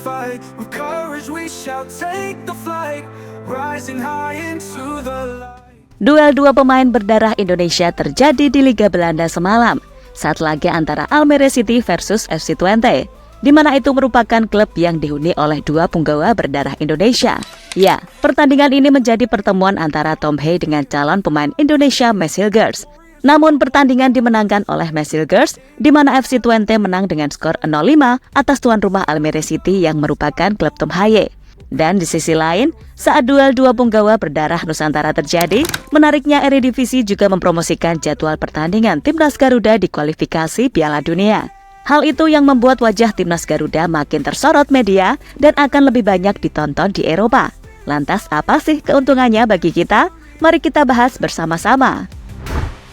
fight. With courage we shall take the flight, rising high into the light. Duel dua pemain berdarah Indonesia terjadi di Liga Belanda semalam saat laga antara Almere City versus FC Twente, di mana itu merupakan klub yang dihuni oleh dua punggawa berdarah Indonesia. Ya, pertandingan ini menjadi pertemuan antara Tom Hey dengan calon pemain Indonesia Mads Hilgers. Namun pertandingan dimenangkan oleh Mads Hilgers, di mana FC Twente menang dengan skor 0-5 atas tuan rumah Almere City yang merupakan klub Tom Haye. Dan di sisi lain, saat duel dua punggawa berdarah Nusantara terjadi, menariknya Eredivisie juga mempromosikan jadwal pertandingan Timnas Garuda di kualifikasi Piala Dunia. Hal itu yang membuat wajah Timnas Garuda makin tersorot media dan akan lebih banyak ditonton di Eropa. Lantas apa sih keuntungannya bagi kita? Mari kita bahas bersama-sama.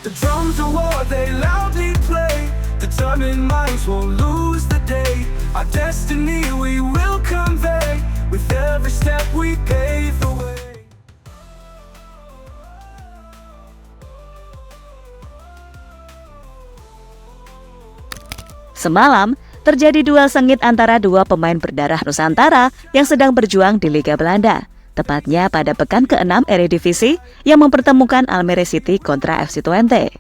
The drums of war, they loudly play. Determined minds won't lose the day. Our destiny we will convey. With every step we pave the way. Semalam, terjadi duel sengit antara dua pemain berdarah Nusantara yang sedang berjuang di Liga Belanda. Tepatnya pada pekan ke-6 Eredivisie yang mempertemukan Almere City kontra FC Twente.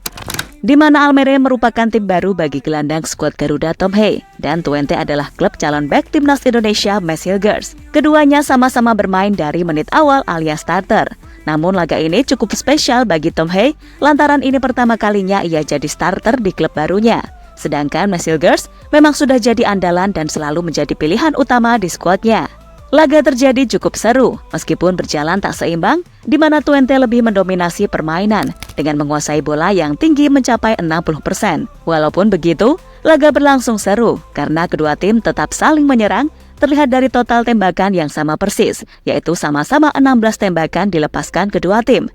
Di mana Almere merupakan tim baru bagi gelandang skuad Garuda Tom Hey dan Twente adalah klub calon bek Timnas Indonesia Mads Hilgers. Keduanya sama-sama bermain dari menit awal alias starter. Namun laga ini cukup spesial bagi Tom Hey lantaran ini pertama kalinya ia jadi starter di klub barunya. Sedangkan Mads Hilgers memang sudah jadi andalan dan selalu menjadi pilihan utama di skuadnya. Laga terjadi cukup seru, meskipun berjalan tak seimbang, di mana Twente lebih mendominasi permainan dengan menguasai bola yang tinggi mencapai 60%. Walaupun begitu, laga berlangsung seru karena kedua tim tetap saling menyerang, terlihat dari total tembakan yang sama persis, yaitu sama-sama 16 tembakan dilepaskan kedua tim.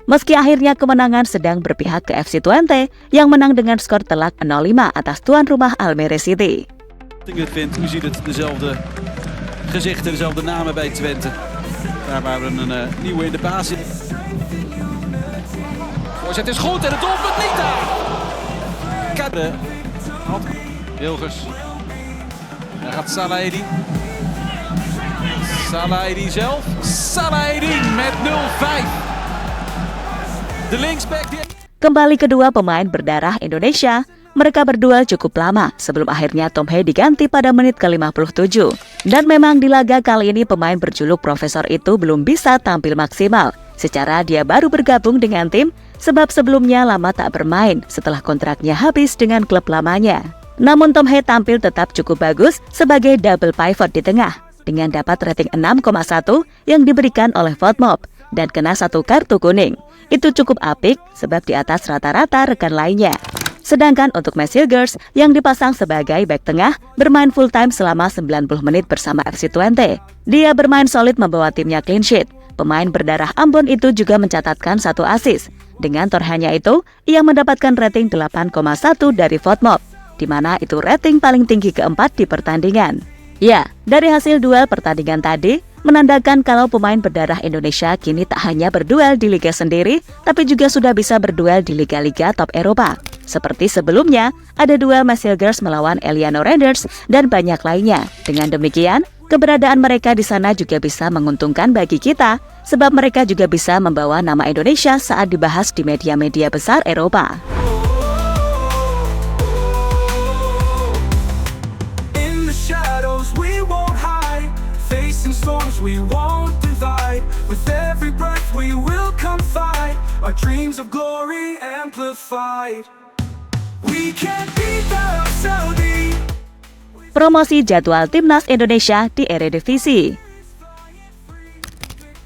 Meski akhirnya kemenangan sedang berpihak ke FC Twente yang menang dengan skor telak 0-5 atas tuan rumah Almere City. Gezichten, dezelfde namen bij Twente. Daar waar we een nieuwe in de basis. Voorzet is goed en het doelpunt niet daar. Hilgers. Daar gaat Salahedi. Salahedi zelf. Salahedi met 0-5. De linksback die... Kembali kedua pemain berdarah Indonesia, mereka berduel cukup lama sebelum akhirnya Tom Hey diganti pada menit ke-57. Dan memang di laga kali ini pemain berjuluk Profesor itu belum bisa tampil maksimal. Secara dia baru bergabung dengan tim sebab sebelumnya lama tak bermain setelah kontraknya habis dengan klub lamanya. Namun Tom Hey tampil tetap cukup bagus sebagai double pivot di tengah dengan dapat rating 6,1 yang diberikan oleh FotMob dan kena 1 kartu kuning. Itu cukup apik sebab di atas rata-rata rekan lainnya. Sedangkan untuk Mads Hilgers yang dipasang sebagai bek tengah bermain full time selama 90 menit bersama FC Twente. Dia bermain solid membawa timnya clean sheet. Pemain berdarah Ambon itu juga mencatatkan 1 assist. Dengan torehannya itu, ia mendapatkan rating 8,1 dari FotMob, di mana itu rating paling tinggi keempat di pertandingan. Ya, dari hasil duel pertandingan tadi, menandakan kalau pemain berdarah Indonesia kini tak hanya berduel di liga sendiri, tapi juga sudah bisa berduel di liga-liga top Eropa. Seperti sebelumnya, ada duel Mads Hilgers melawan Eliano Renders dan banyak lainnya. Dengan demikian, keberadaan mereka di sana juga bisa menguntungkan bagi kita, sebab mereka juga bisa membawa nama Indonesia saat dibahas di media-media besar Eropa. In the shadows we won't hide, facing storms we won't divide. With every breath we will confide, our dreams of glory amplified. We can't beat the Saudi. Promosi jadwal Timnas Indonesia di Eredivisie.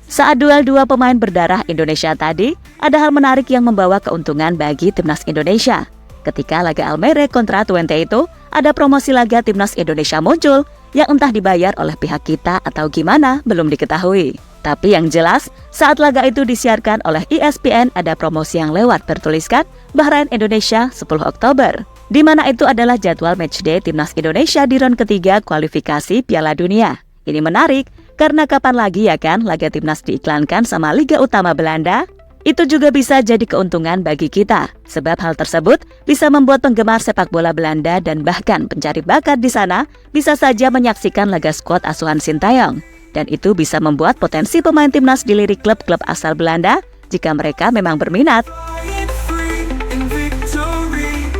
Saat duel dua pemain berdarah Indonesia tadi, ada hal menarik yang membawa keuntungan bagi Timnas Indonesia. Ketika laga Almere kontra Twente itu, ada promosi laga Timnas Indonesia muncul yang entah dibayar oleh pihak kita atau gimana belum diketahui. Tapi yang jelas, saat laga itu disiarkan oleh ESPN ada promosi yang lewat bertuliskan Bahrain Indonesia 10 Oktober. Di mana itu adalah jadwal matchday Timnas Indonesia di round ketiga kualifikasi Piala Dunia. Ini menarik karena kapan lagi ya kan laga Timnas diiklankan sama Liga Utama Belanda? Itu juga bisa jadi keuntungan bagi kita, sebab hal tersebut bisa membuat penggemar sepak bola Belanda dan bahkan pencari bakat di sana bisa saja menyaksikan laga skuad asuhan Sintayong. Dan itu bisa membuat potensi pemain timnas dilirik klub-klub asal Belanda jika mereka memang berminat. Flying free in victory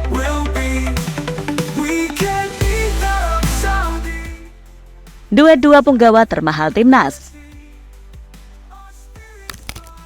will be. We can beat the Saudi. Duet dua punggawa termahal timnas.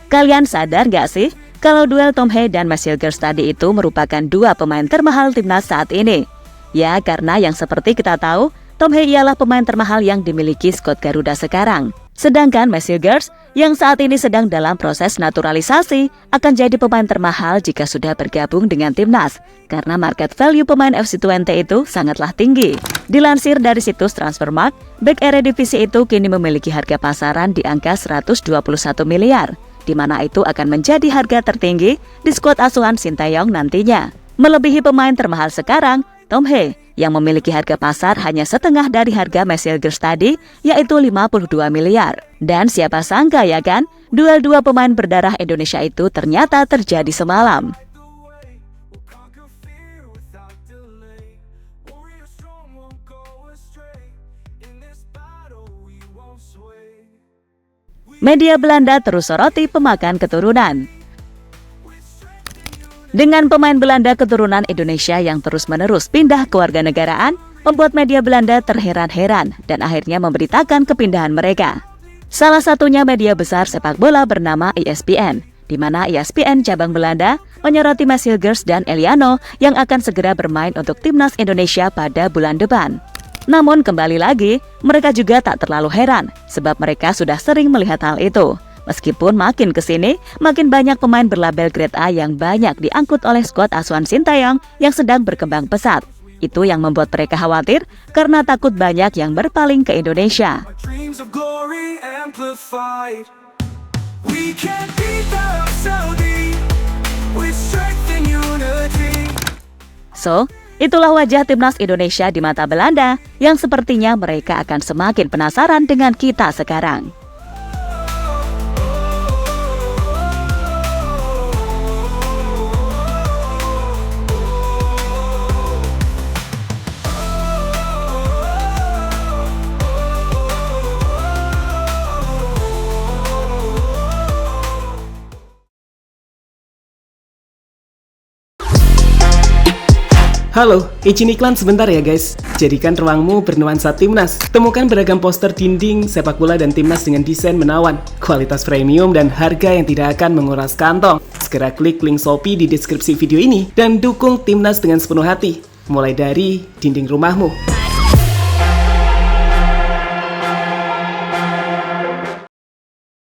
Kalian sadar gak sih kalau duel Tom Hee dan Masilgers tadi itu merupakan dua pemain termahal timnas saat ini? Ya, karena yang seperti kita tahu, Tom Hee ialah pemain termahal yang dimiliki skuad Garuda sekarang. Sedangkan Masilgers yang saat ini sedang dalam proses naturalisasi akan jadi pemain termahal jika sudah bergabung dengan timnas, karena market value pemain FC Twente itu sangatlah tinggi. Dilansir dari situs Transfermarkt, bek Eredivisie itu kini memiliki harga pasaran di angka 121 miliar. Di mana itu akan menjadi harga tertinggi di skuad asuhan Sintayong nantinya. Melebihi pemain termahal sekarang, Tom Hee, yang memiliki harga pasar hanya setengah dari harga Masilgers tadi, yaitu 52 miliar. Dan siapa sangka ya kan, duel dua pemain berdarah Indonesia itu ternyata terjadi semalam. We'll conquer fear without delay. Warrior strong won't go astray. In this battle we won't sway. Media Belanda terus soroti pemakan keturunan. Dengan pemain Belanda keturunan Indonesia yang terus-menerus pindah kewarganegaraan, membuat media Belanda terheran-heran dan akhirnya memberitakan kepindahan mereka. Salah satunya media besar sepak bola bernama ESPN, di mana ESPN cabang Belanda menyoroti Masilgers dan Eliano yang akan segera bermain untuk timnas Indonesia pada bulan depan. Namun kembali lagi, mereka juga tak terlalu heran, sebab mereka sudah sering melihat hal itu. Meskipun makin kesini, makin banyak pemain berlabel grade A yang banyak diangkut oleh skuad asuhan Sintayong yang sedang berkembang pesat. Itu yang membuat mereka khawatir karena takut banyak yang berpaling ke Indonesia. Our dreams of glory amplified. We can beat the Saudi with strength and unity. So, itulah wajah timnas Indonesia di mata Belanda yang sepertinya mereka akan semakin penasaran dengan kita sekarang. Halo, izin iklan sebentar ya guys. Jadikan ruangmu bernuansa timnas. Temukan beragam poster dinding, sepak bola dan timnas dengan desain menawan, kualitas premium dan harga yang tidak akan menguras kantong. Segera klik link Shopee di deskripsi video ini dan dukung timnas dengan sepenuh hati. Mulai dari dinding rumahmu.